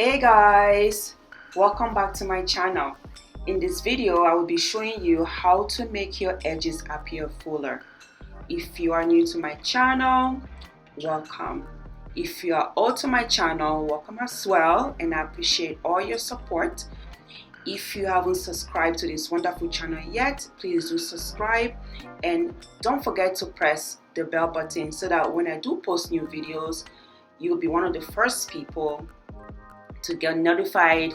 Hey guys, welcome back to my channel. In this video I will be showing you how to make your edges appear fuller. If you are new to my channel, welcome. If you are old to my channel, welcome as well, and I appreciate all your support. If you haven't subscribed to this wonderful channel yet, please do subscribe and don't forget to press the bell button so that when I do post new videos, you'll be one of the first people to get notified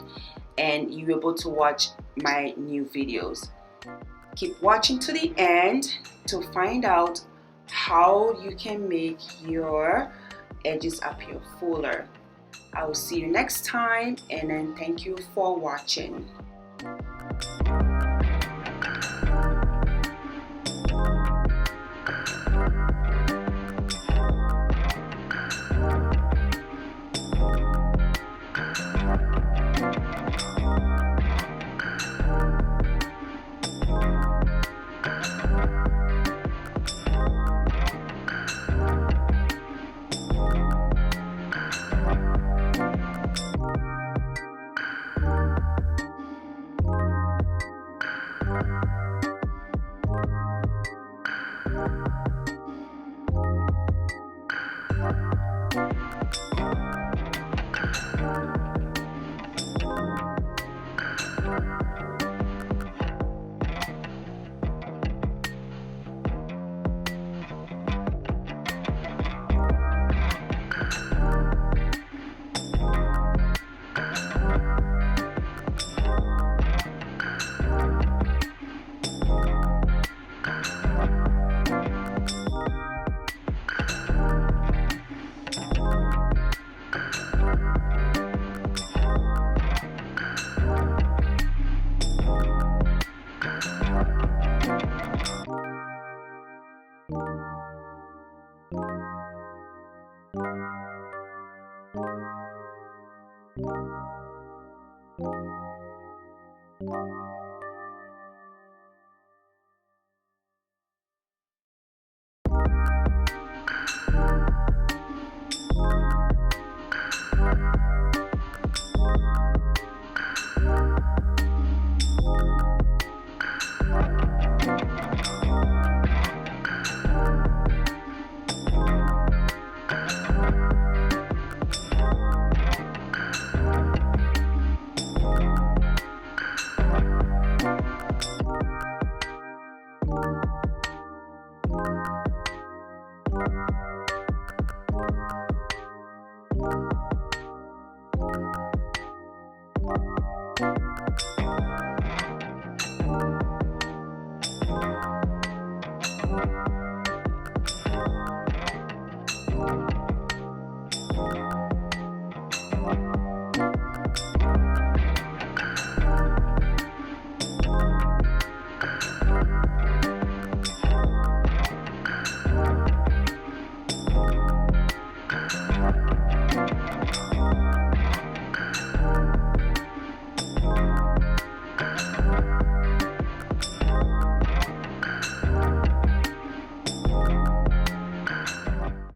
and you're able to watch my new videos. Keep watching to the end to find out how you can make your edges appear fuller. I will see you next time, and then thank you for watching.